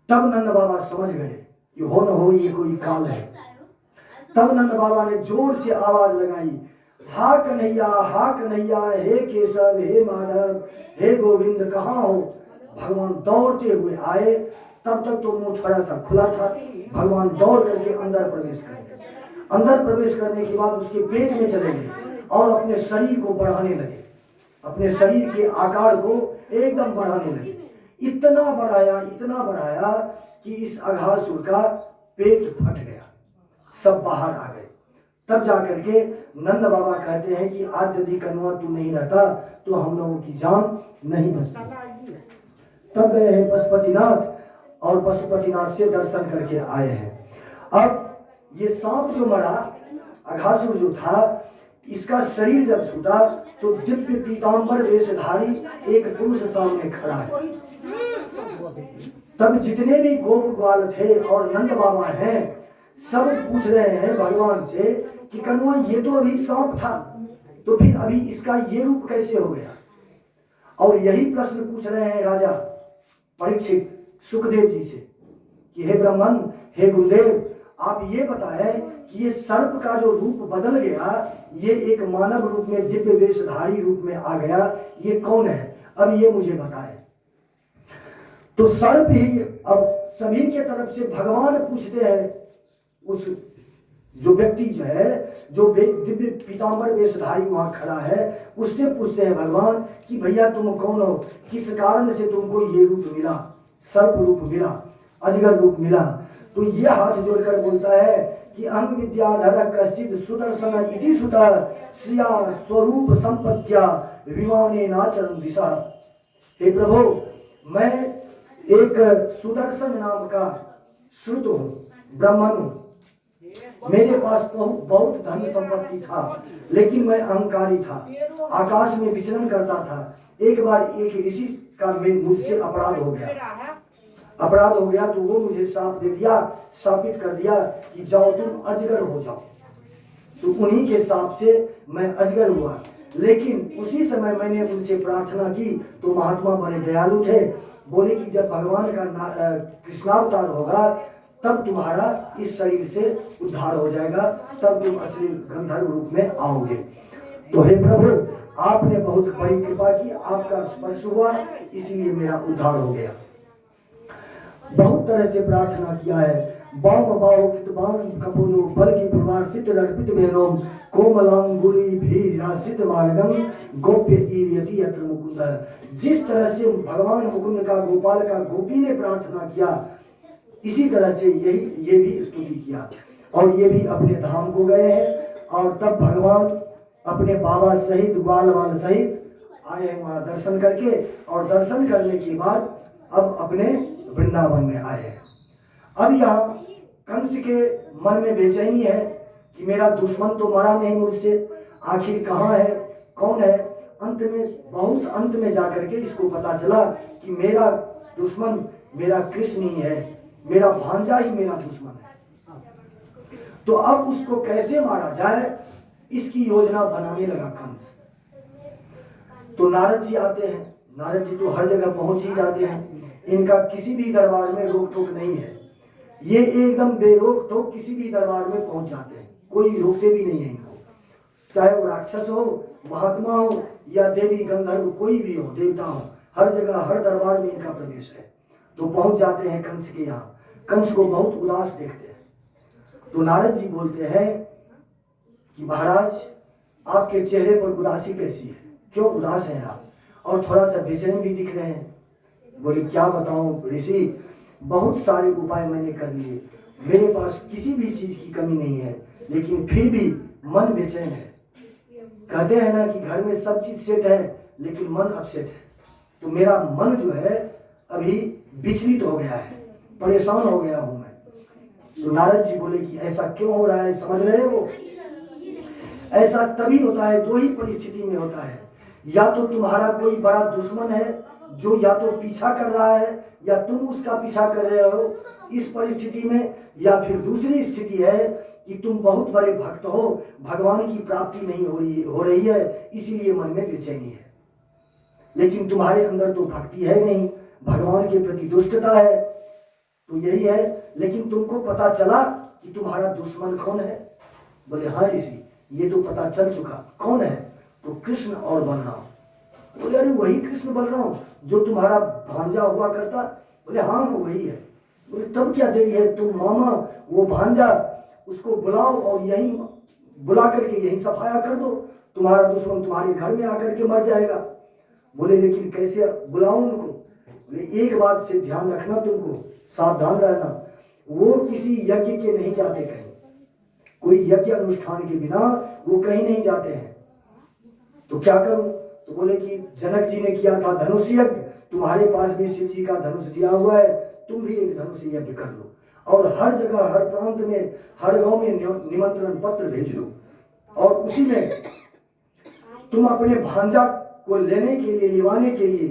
तब नंद बाबा समझ गए कि हो न हो ये कोई काल है। तब नंद बाबा ने जोर से आवाज लगाई, हा कन्हैया, हा कन्हैया, हे केशव, हे माधव, हे गोविंद, कहाँ हो। भगवान दौड़ते हुए आए। तब तक तो मुंह थोड़ा सा खुला था। भगवान दौड़ करके अंदर प्रवेश कर गए। अंदर प्रवेश करने के बाद उसके पेट में चले गए और अपने शरीर को बढ़ाने लगे, अपने शरीर के आकार को एकदम बढ़ाने लगे। इतना बढ़ाया कि इस अघासुर का पेट फट गया, सब बाहर आ गए। तब जाकर के नंद बाबा कहते हैं कि आज यदि कन्वा तू नहीं रहता तो हम लोगों की जान नहीं बचती। तब गए हैं पशुपतिनाथ और पशुपतिनाथ से दर्शन करके आए हैं। अब ये सांप जो मरा, अघासुर जो था, इसका शरीर जब छूटा तो दिव्य पीतांबर वेशधारी एक पुरुष सामने खड़ा है। तब जितने भी गोप ग्वाल थे और नंद बाबा हैं सब पूछ रहे हैं भगवान से कि कन्वा ये तो अभी सांप था, तो फिर अभी इसका ये रूप कैसे हो गया। और यही प्रश्न पूछ रहे हैं राजा परीक्षित सुखदेव जी से कि हे ब्राह्मण, हे गुरुदेव, आप ये बताएं कि ये सर्प का जो रूप बदल गया, ये एक मानव रूप में दिव्य वेशधारी रूप में आ गया, ये कौन है, अब ये मुझे बताएं। तो सर्प ही अब सभी के तरफ से भगवान पूछते हैं उस जो व्यक्ति जो है, जो दिव्य पीतांबर वेशधारी वहां खड़ा है, उससे पूछते हैं भगवान कि भैया तुम कौन हो, किस कारण से तुमको ये रूप मिला, सर्प रूप मिला, अजगर रूप मिला। तो ये हाथ जोड़कर बोलता है कि अंग विद्याधर कश्चित सुदर्शन इति सुता श्रिया स्वरूप संपत्त्या विमाने नाचरम दिशा। हे प्रभु, मैं एक सुदर्शन नाम का श्रुत हूँ, ब्राह्मण हूँ। मेरे पास बहुत धन संपत्ति था, लेकिन मैं अहंकारी था, आकाश में विचरण करता था। एक बार एक ऋषि का मुझसे अपराध हो गया तो वो मुझे शाप दे दिया, शापित कर दिया कि जाओ तुम अजगर हो जाओ। तो उन्हीं के शाप से मैं अजगर हुआ। लेकिन उसी समय मैंने उनसे प्रार्थना की तो महात्मा बड़े दयालु थे, बोले कि जब भगवान का कृष्णावतार होगा तब तुम्हारा इस शरीर से उद्धार हो जाएगा, तब तुम असली गंधर्व रूप में आओगे। तो हे प्रभु, आपने बहुत बड़ी कृपा की, आपका स्पर्श हुआ, इसीलिए मेरा उद्धार हो गया। बहुत तरह से प्रार्थना किया है। बाम बाहु कितबान कपोलो बल्कि प्रवासित अर्पित वेनोम कोमलांगुली भी रासित मार्गम गोप्य ईर्यति यत्र मुकुंद। जिस तरह से भगवान मुकुंद का, गोपाल का गोपी ने प्रार्थना किया, इसी तरह से ये भी स्तुति किया। और ये भी अपने धाम को गए हैं और तब भगवान अपने बाबा सहित, ग्वाल बाल सहित आए हैं वहाँ दर्शन करके। और दर्शन करने के बाद अब अपने वृंदावन में आए हैं। अब यहाँ कंस के मन में बेचैनी है कि मेरा दुश्मन तो मरा नहीं मुझसे, आखिर कहाँ है, कौन है। अंत में, बहुत अंत में जाकर के इसको पता चला कि मेरा दुश्मन मेरा कृष्ण ही है, मेरा भांजा ही मेरा दुश्मन है। तो अब उसको कैसे मारा जाए, इसकी योजना बनाने लगा कंस। तो नारद जी आते हैं। नारद जी तो हर जगह पहुंच ही जाते हैं, इनका किसी भी दरबार में रोक टोक नहीं है। ये एकदम बेरोक टोक किसी भी दरबार में पहुंच जाते हैं, कोई रोकते भी नहीं है इनको। चाहे वो राक्षस हो, महात्मा हो या देवी गंधर्व, कोई भी हो, देवता हो, हर जगह हर दरबार में इनका प्रवेश है। तो पहुंच जाते हैं कंस के यहाँ। कंस को बहुत उदास देखते हैं। तो नारद जी बोलते हैं कि महाराज, आपके चेहरे पर उदासी कैसी है, क्यों उदास हैं आप, और थोड़ा सा बेचैन भी दिख रहे हैं। बोले क्या बताऊं ऋषि, बहुत सारे उपाय मैंने कर लिए, मेरे पास किसी भी चीज की कमी नहीं है, लेकिन फिर भी मन बेचैन है। कहते हैं ना कि घर में सब चीज सेट है लेकिन मन अपसेट है। तो मेरा मन जो है अभी विचलित हो गया है, परेशान हो गया हूं मैं। तो नारद जी बोले कि ऐसा क्यों हो रहा है, समझ रहे हो? ऐसा तभी होता है, दो ही परिस्थिति में होता है, या तो तुम्हारा कोई बड़ा दुश्मन है जो या तो पीछा कर रहा है या तुम उसका पीछा कर रहे हो इस परिस्थिति में, या फिर दूसरी स्थिति है कि तुम बहुत बड़े भक्त हो, भगवान की प्राप्ति नहीं हो रही है, इसीलिए मन में बेचैनी है। लेकिन तुम्हारे अंदर तो भक्ति है नहीं, भगवान के प्रति दुष्टता है, तो यही है। लेकिन तुमको पता चला कि तुम्हारा दुश्मन कौन है? बोले हाँ ऋषि, ये तो पता चल चुका। कौन है? तो कृष्ण और बलराम। बोले अरे वही कृष्ण बलराम जो तुम्हारा भांजा हुआ करता? बोले हाँ वो वही है। बोले तब क्या देरी है, तुम मामा वो भांजा उसको बुलाओ और यहीं बुला करके यहीं सफाया कर दो, तुम्हारा दुश्मन तुम्हारे घर में आकर के मर जाएगा। बोले लेकिन कैसे बुलाऊं उनको? बोले एक बात से ध्यान रखना, तुमको सावधान रहना, वो किसी यज्ञ के नहीं जाते कहीं, कोई यज्ञ अनुष्ठान के बिना वो कहीं नहीं जाते हैं। तो क्या करूं? तो बोले कि जनक जी ने किया था धनुष यज्ञ, तुम्हारे पास भी शिव जी का धनुष दिया हुआ है, तुम भी एक धनुष यज्ञ कर लो और हर जगह हर प्रांत में हर गांव में निमंत्रण पत्र भेज दो, और उसी में तुम अपने भांजा को लेने के लिए, लिवाने के लिए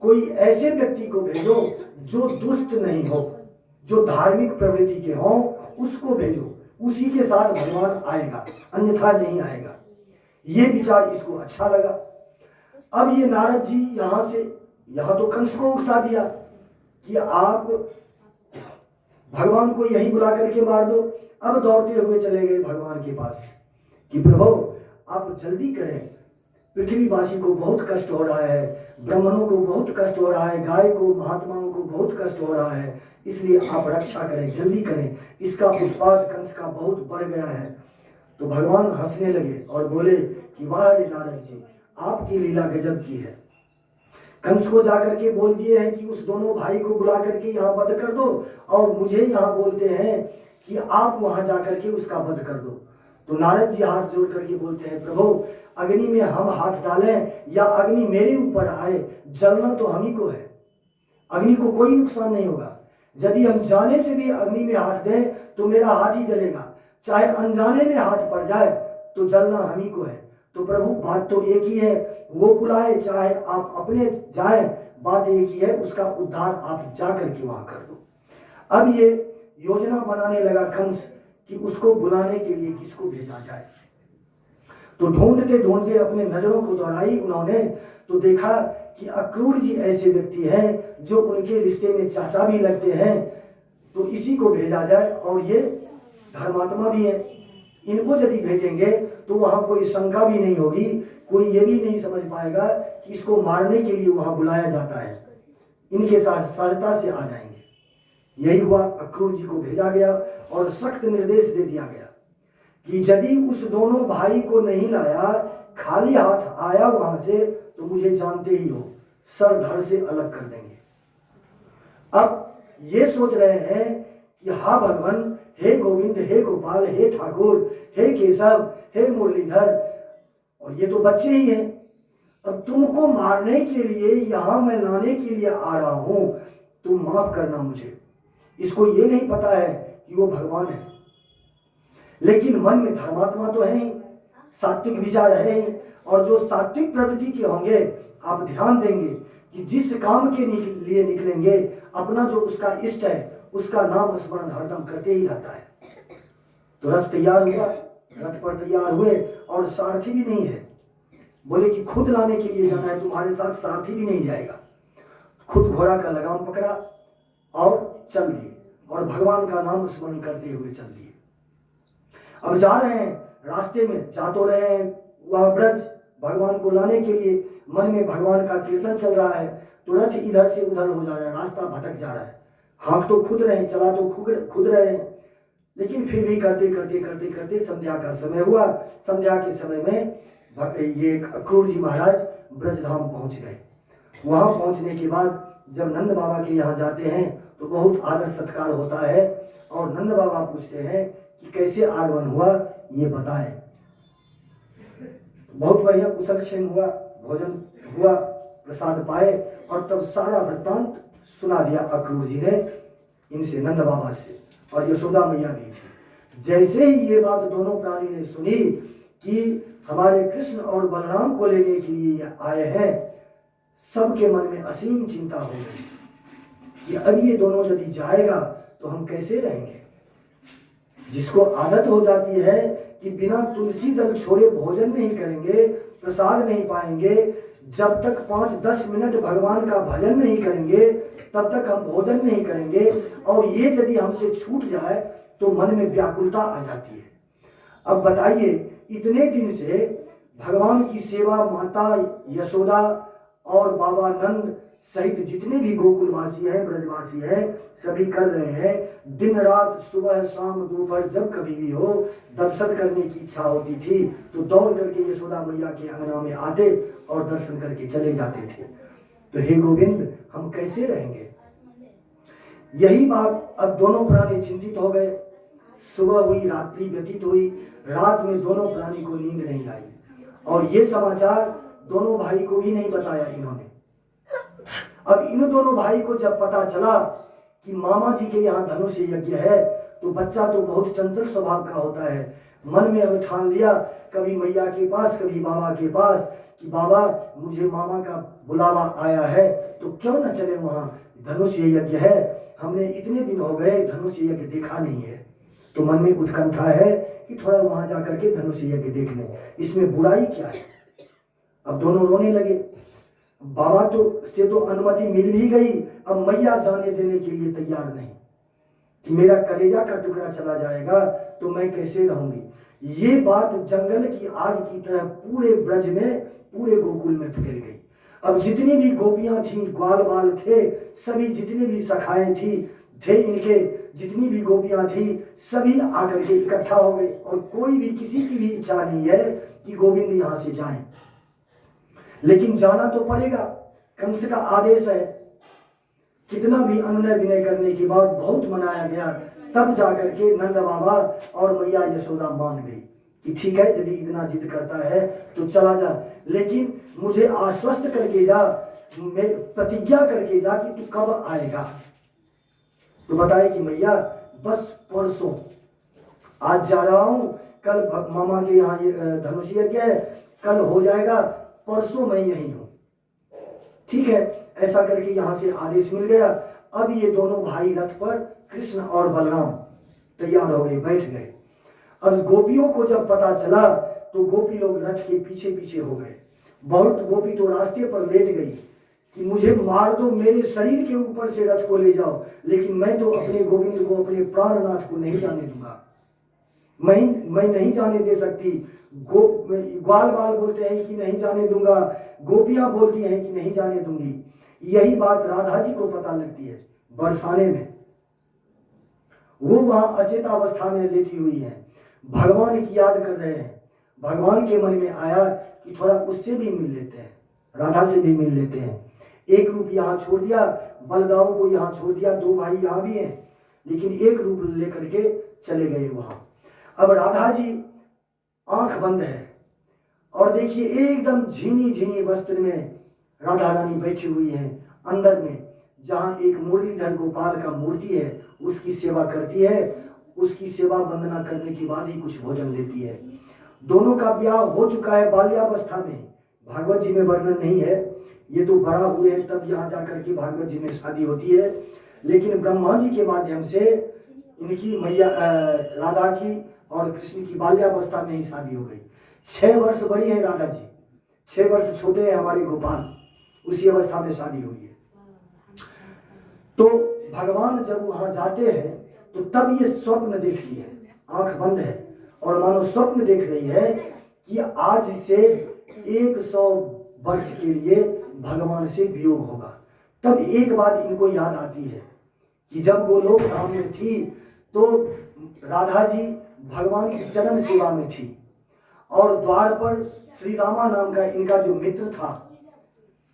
कोई ऐसे व्यक्ति को भेजो जो दुष्ट नहीं हो, जो धार्मिक प्रवृत्ति के हो, उसको भेजो, उसी के साथ भगवान आएगा, अन्यथा नहीं आएगा। ये विचार इसको अच्छा लगा। अब ये नारद जी यहाँ तो कंस को उकसा दिया कि आप भगवान को यहीं बुला करके मार दो। अब दौड़ते हुए चले गए भगवान के पास कि प्रभु आप जल्दी करें, पृथ्वीवासी को बहुत कष्ट हो रहा है, ब्राह्मणों को बहुत कष्ट हो रहा है, गाय को, महात्माओं को बहुत कष्ट हो रहा है, इसलिए आप रक्षा करें, जल्दी करें, इसका उत्पाद कंस का बहुत बढ़ गया है। तो भगवान हंसने लगे और बोले कि वाह रे नारद जी, आपकी लीला गजब की है। कंस को जाकर के बोल दिए हैं कि उस दोनों भाई को बुला करके यहाँ वध कर दो, और मुझे यहाँ बोलते हैं कि आप वहां जाकर के उसका वध कर दो। तो नारद जी हाथ जोड़ करके बोलते हैं प्रभु, अग्नि में हम हाथ डालें या अग्नि मेरे ऊपर आए, जलना तो हम ही को है, अग्नि को कोई नुकसान नहीं होगा। यदि हम जाने से भी अग्नि में हाथ दें तो मेरा हाथ ही जलेगा, चाहे अनजाने में हाथ पड़ जाए तो जलना हम ही को है। तो प्रभु बात तो एक ही है, वो बुलाए चाहे आप अपने जाएं, बात एक ही है, उसका उद्धार आप जा करके वहां कर दो। अब ये योजना बनाने लगा कंस कि उसको बुलाने के लिए किसको भेजा जाए। तो ढूंढते ढूंढते अपने नजरों को दौड़ाई उन्होंने, तो देखा कि अक्रूर जी ऐसे व्यक्ति हैं जो उनके रिश्ते में चाचा भी लगते हैं, तो इसी को भेजा जाए, और ये धर्मात्मा भी है, इनको यदि भेजेंगे तो वहां कोई शंका भी नहीं होगी, कोई ये भी नहीं समझ पाएगा कि इसको मारने के लिए वहां बुलाया जाता है, इनके साथ सहजता से आ जाएंगे। यही हुआ, अक्रूर जी को भेजा गया और सख्त निर्देश दे दिया गया कि यदि उस दोनों भाई को नहीं लाया, खाली हाथ आया वहां से, तो मुझे जानते ही हो, सर धड़ से अलग कर देंगे। अब ये सोच रहे हैं कि हा भगवान, हे गोविंद, हे गोपाल, हे ठाकुर, हे केशव, हे मुरलीधर, और ये तो बच्चे ही हैं, अब तुमको मारने के लिए यहां मैं लाने के लिए आ रहा हूं, तुम माफ करना मुझे। इसको ये नहीं पता है कि वो भगवान है, लेकिन मन में धर्मात्मा तो है ही, सात्विक विचार है ही, और जो सात्विक प्रवृत्ति के होंगे, आप ध्यान देंगे कि जिस काम के लिए निकलेंगे, अपना जो उसका इष्ट है उसका नाम स्मरण हरदम करते ही रहता है। तो रथ तैयार हुआ, रथ पर तैयार हुए और सारथी भी नहीं है। बोले कि खुद लाने के लिए जाना है, तुम्हारे साथ सारथी भी नहीं जाएगा। खुद घोड़ा का लगाम पकड़ा और चल दिए और भगवान का नाम स्मरण करते हुए चल दिए। अब जा रहे हैं, रास्ते में जा तो रहे हैं वह ब्रज भगवान को लाने के लिए, मन में भगवान का कीर्तन चल रहा है, तो रथ इधर से उधर हो जा रहा है, रास्ता भटक जा रहा है। हाँक तो खुद रहे, चला तो खुद रहे हैं, लेकिन फिर भी करते करते करते करते संध्या का समय हुआ। संध्या के समय में ये अक्रूर जी महाराज ब्रजधाम पहुंच गए। वहां पहुंचने के बाद जब नंद बाबा के यहाँ जाते हैं तो बहुत आदर सत्कार होता है, और नंद बाबा पूछते हैं कि कैसे आगमन हुआ, ये बताएं। बहुत बढ़िया कुशल क्षेम हुआ, भोजन हुआ, प्रसाद पाए, और तब सारा वृत्तांत सुना दिया अक्रूर जी ने इनसे, नंद बाबा से, और यशोदा मैया भी थी। जैसे ही ये बात दोनों प्राणी ने सुनी कि हमारे कृष्ण और बलराम को लेने के लिए आए हैं, सबके मन में असीम चिंता हो गई कि अब ये दोनों यदि जाएगा तो हम कैसे रहेंगे। जिसको आदत हो जाती है कि बिना तुलसी दल छोड़े भोजन नहीं करेंगे, प्रसाद नहीं पाएंगे, जब तक 5-10 मिनट भगवान का भजन नहीं करेंगे तब तक हम भोजन नहीं करेंगे, और ये यदि हमसे छूट जाए तो मन में व्याकुलता आ जाती है। अब बताइए, इतने दिन से भगवान की सेवा माता यशोदा और बाबा नंद सहित जितने भी गोकुलवासी हैं, ब्रजवासी हैं, सभी कर रहे हैं। दिन रात, सुबह शाम दोपहर, जब कभी भी हो दर्शन करने की इच्छा होती थी तो दौड़ करके यशोदा मैया के अंगना में आते और दर्शन करके चले जाते थे। तो हे गोविंद, हम कैसे रहेंगे। यही बात अब दोनों प्राणी चिंतित हो गए। सुबह हुई, रात्रि व्यतीत हुई, रात में दोनों प्राणी को नींद नहीं आई, और ये समाचार दोनों भाई को भी नहीं बताया इन्होंने। अब इन दोनों भाई को जब पता चला कि मामा जी के यहाँ धनुष यज्ञ है, तो बच्चा तो बहुत चंचल स्वभाव का होता है। मन में अब ठान लिया, कभी मैया के पास कभी बाबा के पास, कि बाबा मुझे मामा का बुलावा आया है तो क्यों न चले वहाँ, धनुष यज्ञ है, हमने इतने दिन हो गए धनुष यज्ञ देखा नहीं है। तो मन में उत्कंठा है कि थोड़ा वहां जाकर के धनुष यज्ञ देख लें, इसमें बुराई क्या है। अब दोनों रोने लगे। बाबा से तो अनुमति मिल भी गई, अब मैया जाने देने के लिए तैयार नहीं, कि मेरा कलेजा का टुकड़ा चला जाएगा तो मैं कैसे रहूंगी। ये बात जंगल की आग की तरह पूरे ब्रज में, पूरे गोकुल में फैल गई। अब जितनी भी गोपियां थी, ग्वाल बाल थे, सभी जितने भी सखाएं थे इनके, जितनी भी गोपियां थी, सभी आकर के इकट्ठा हो गए, और कोई भी, किसी की भी इच्छा नहीं है कि गोविंद यहाँ से जाएं, लेकिन जाना तो पड़ेगा, कंस का आदेश है। कितना भी अनुनय विनय करने के बाद बहुत मनाया गया, तब जाकर के नंद बाबा और मैया यशोदा मान गई कि ठीक है, यदि इतना जिद करता है तो चला जा, लेकिन मुझे आश्वस्त करके जा, मैं प्रतिज्ञा करके जा कि तू कब आएगा। तो बताए कि मैया बस परसों, आज जा रहा हूं, कल मामा के यहाँ ये धनुष यज्ञ है, कल हो जाएगा, परसों मैं यहीं हूं। ठीक है, ऐसा करके यहाँ से आदेश मिल गया। अब ये दोनों भाई रथ पर, कृष्ण और बलराम तैयार हो गए, बैठ गए। अब गोपियों को जब पता चला तो गोपी लोग रथ के पीछे पीछे हो गए। बहुत गोपी तो रास्ते पर लेट गई कि मुझे मार दो, मेरे शरीर के ऊपर से रथ को ले जाओ, लेकिन मैं तो अपने गोविंद को, अपने प्राणनाथ को नहीं जाने दूंगा, मैं नहीं जाने दे सकती। ग्वाल बाल बोलते हैं कि नहीं जाने दूंगा, गोपियां बोलती हैं कि नहीं जाने दूंगी। यही बात राधा जी को पता लगती है बरसाने में। वो वहां अचेतावस्था में लेटी हुई है, भगवान की याद कर रहे हैं। भगवान के मन में आया कि थोड़ा उससे भी मिल लेते हैं, राधा से भी मिल लेते हैं। एक रूप यहाँ छोड़ दिया, बलदाऊ को यहाँ छोड़ दिया, दो भाई यहाँ भी हैं, लेकिन एक रूप लेकर के चले गए वहां। अब राधा जी आंख बंद है, और देखिए एकदम झीनी झीनी वस्त्र में राधा रानी बैठी हुई है। अंदर में जहाँ एक मुरलीधर गोपाल का मूर्ति है, उसकी सेवा करती है। उसकी सेवा वंदना करने के बाद ही कुछ भोजन लेती है। दोनों का ब्याह हो चुका है बाल्यावस्था में, भागवत जी में वर्णन नहीं है, ये तो बड़ा हुए हैं तब यहाँ जाकर के भागवत जी में शादी होती है। लेकिन ब्रह्मा जी के माध्यम से इनकी मैया राधा की और कृष्ण की बाल्यावस्था में ही शादी हो गई। 6 वर्ष बड़ी है राधा जी, 6 वर्ष छोटे हैं हमारे गोपाल, उसी अवस्था में शादी हुई है। तो भगवान जब वहां जाते हैं तो तब ये स्वप्न देखती है, आंख बंद है और मानो स्वप्न देख रही है कि आज से 100 वर्ष के लिए भगवान से वियोग होगा। तब एक बात इनको याद आती है कि जब गोलोक धाम में थी तो राधा जी भगवान की चरण सेवा में थी और द्वार पर श्रीदामा नाम का इनका जो मित्र था,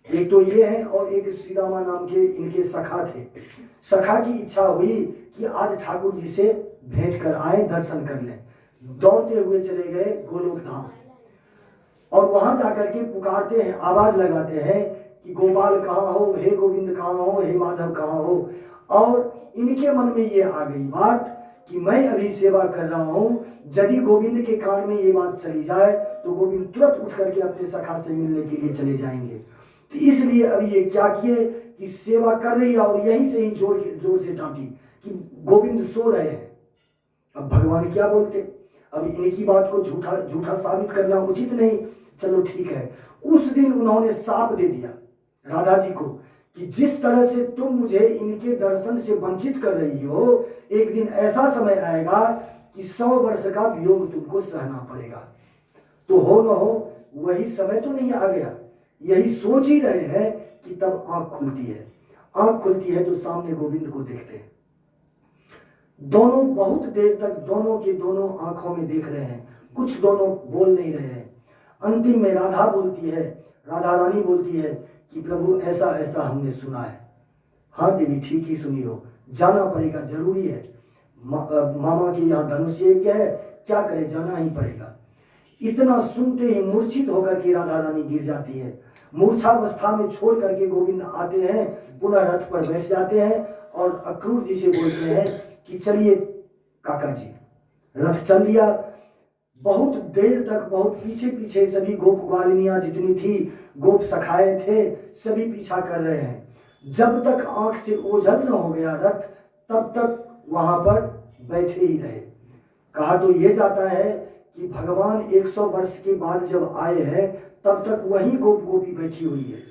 एक तो ये है और एक श्रीदामा नाम के इनके सखा थे। सखा की इच्छा हुई कि आज ठाकुर जी से भेंट कर आए, दर्शन कर लें। दौड़ते हुए चले गए गोलोक धाम और वहां जाकर के पुकारते हैं, आवाज लगाते हैं कि गोपाल कहाँ हो, हे गोविंद कहाँ हो, हे माधव कहाँ हो। और इनके मन में ये आ गई बात कि मैं अभी सेवा कर रहा हूँ, यदि गोविंद के कान में ये बात चली जाए तो गोविंद तुरंत उठ करके अपने सखा से मिलने के लिए चले जाएंगे। तो इसलिए अभी ये क्या किए कि सेवा कर रही है और यहीं से ही जोर से डांटी कि गोविंद सो रहे हैं। अब भगवान क्या बोलते, अब इनकी बात को झूठा साबित करना उचित नहीं। चलो ठीक है, उस दिन उन्होंने शाप दे दिया राधा जी को कि जिस तरह से तुम मुझे इनके दर्शन से वंचित कर रही हो, एक दिन ऐसा समय आएगा कि 100 वर्ष का वियोग तुमको सहना पड़ेगा। तो हो न हो वही समय तो नहीं आ गया, यही सोच ही रहे हैं कि तब आंख खुलती है। आंख खुलती है तो सामने गोविंद को देखते हैं। दोनों बहुत देर तक दोनों के दोनों आंखों में देख रहे हैं, कुछ दोनों बोल नहीं रहे हैं। अंतिम में राधा बोलती है, राधा रानी बोलती है कि प्रभु ऐसा ऐसा हमने सुना है। हाँ देवी ठीक ही सुनी हो, जाना पड़ेगा, जरूरी है। मामा के यहाँ धनुष यज्ञ है, क्या करे, जाना ही पड़ेगा। इतना सुनते ही मूर्छित होकर के राधा रानी गिर जाती है। मूर्छावस्था में छोड़ करके गोविंद आते हैं, पुनः रथ पर बैठ जाते हैं और अक्रूर जी से बोलते हैं कि चलिए काका जी। रथ चल लिया। बहुत देर तक बहुत पीछे पीछे सभी गोप ग्वालिनियां जितनी थी, गोप सखाए थे, सभी पीछा कर रहे हैं। जब तक आंख से ओझल न हो गया रथ, तब तक वहां पर बैठे ही रहे। कहा तो ये जाता है कि भगवान 100 वर्ष के बाद जब आए हैं तब तक वही गोप गोपी बैठी हुई है,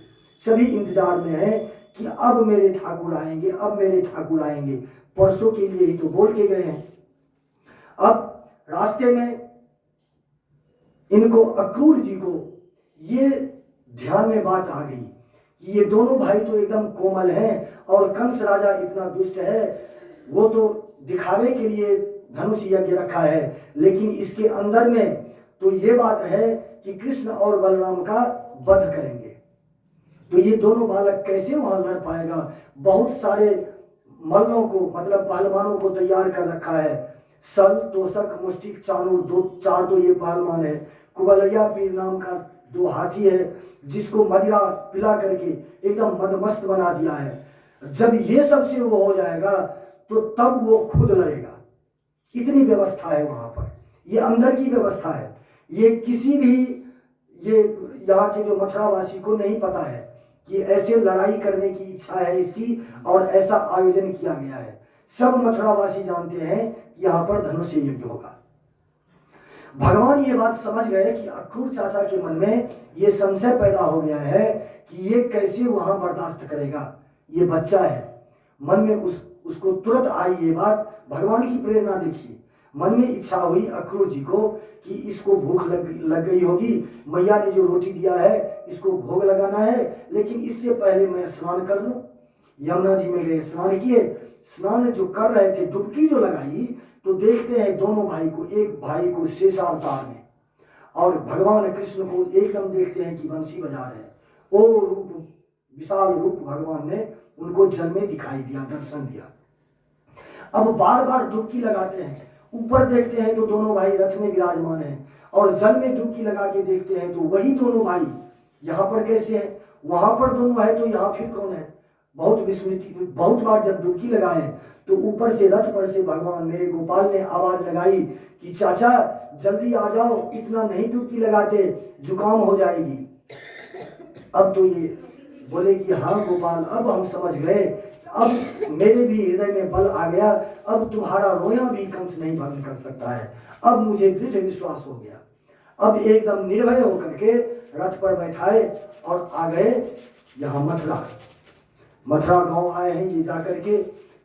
सभी इंतजार में है कि अब मेरे ठाकुर आएंगे, अब मेरे ठाकुर आएंगे। परसों के लिए ही तो बोल के गए हैं। अब रास्ते में इनको अक्रूर जी को ये ध्यान में बात आ गई कि ये दोनों भाई तो एकदम कोमल हैं और कंस राजा इतना दुष्ट है, वो तो दिखावे के लिए धनुष यज्ञ रखा है, लेकिन इसके अंदर में तो ये बात है कि कृष्ण और बलराम का वध करेंगे। तो ये दोनों बालक कैसे वहां लड़ पाएगा। बहुत सारे मल्लों को मतलब पहलवानों को तैयार कर रखा है। सल, तोषक, मुष्टिक, चानूर, 4 तो ये पहलवान है। कुबलैया पीर नाम का 2 हाथी है जिसको मदिरा पिला करके एकदम मदमस्त बना दिया है। जब ये सब से वो हो जाएगा तो तब वो खुद लड़ेगा। इतनी व्यवस्था है वहां पर, ये अंदर की व्यवस्था है। ये किसी भी ये यहाँ के जो मथुरावासी को नहीं पता है कि ऐसे लड़ाई करने की इच्छा है इसकी और ऐसा आयोजन किया गया है। सब मथुरावासी जानते हैं कि यहाँ पर धनुष यज्ञ होगा। भगवान ये बात समझ गए कि अक्रूर चाचा के मन में ये संशय पैदा हो गया है कि ये कैसे वहां बर्दाश्त करेगा, ये बच्चा है। मन में उसको तुरंत आई ये बात। भगवान की प्रेरणा देखिए, मन में इच्छा हुई अक्रूर जी को कि इसको भूख लग गई होगी, मैया ने जो रोटी दिया है इसको भोग लगाना है, लेकिन इससे पहले मैं स्नान कर लूं। यमुना जी में गए, स्नान किए। स्नान जो कर रहे थे, डुबकी जो लगाई तो देखते हैं दोनों भाई को, एक भाई को शेषावतार में और भगवान कृष्ण को एकदम देखते हैं कि बंसी बजा रहे हैं। ओ रूप, विशाल रूप भगवान ने उनको जल में दिखाई दिया, दर्शन दिया। अब बार बार डुबकी लगाते हैं, ऊपर देखते हैं तो दोनों भाई रथ में विराजमान हैं और जल में डुबकी लगा के देखते हैं तो वही दोनों भाई। यहाँ पर कैसे हैं, वहां पर दोनों है तो यहाँ फिर कौन है। बहुत विस्मृति, बहुत बार जब डुबकी लगाए तो ऊपर से रथ पर से भगवान मेरे गोपाल ने आवाज लगाई कि चाचा जल्दी आ जाओ, इतना नहीं डुबकी लगाते, जुकाम हो जाएगी। अब तो ये बोले कि हाँ गोपाल, अब हम समझ गए, अब मेरे भी हृदय में बल आ गया, अब तुम्हारा रोया भी कंस नहीं भंग कर सकता है, अब मुझे दृढ़ विश्वास हो गया। अब एकदम निर्भय होकर के रथ पर बैठाए और आ गए यहाँ मथुरा गांव आए हैं। ये जाकर के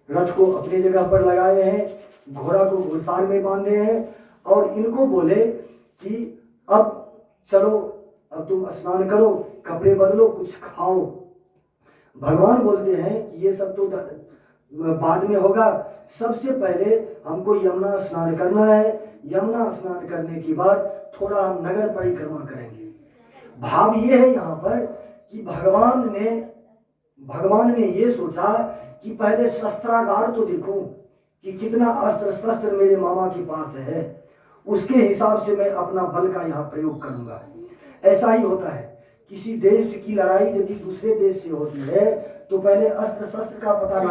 रथ को अपनी जगह पर लगाए हैं, घोड़ा को घुड़सार में बांधे हैं और इनको बोले कि अब चलो, अब तुम स्नान करो, कपड़े बदलो, कुछ खाओ। भगवान बोलते हैं कि ये सब तो बाद में होगा, सबसे पहले हमको यमुना स्नान करना है, यमुना स्नान करने के बाद थोड़ा हम नगर परिक्रमा करेंगे। भाव ये है यहाँ पर कि भगवान ने ये सोचा कि पहले शस्त्रागार तो देखूं कि कितना अस्त्र शस्त्र मेरे मामा के पास है, उसके हिसाब से मैं अपना बल का यहाँ प्रयोग करूंगा। ऐसा ही होता है, किसी देश की लड़ाई यदि दूसरे देश से होती है तो पहले अस्त्र शस्त्र का पता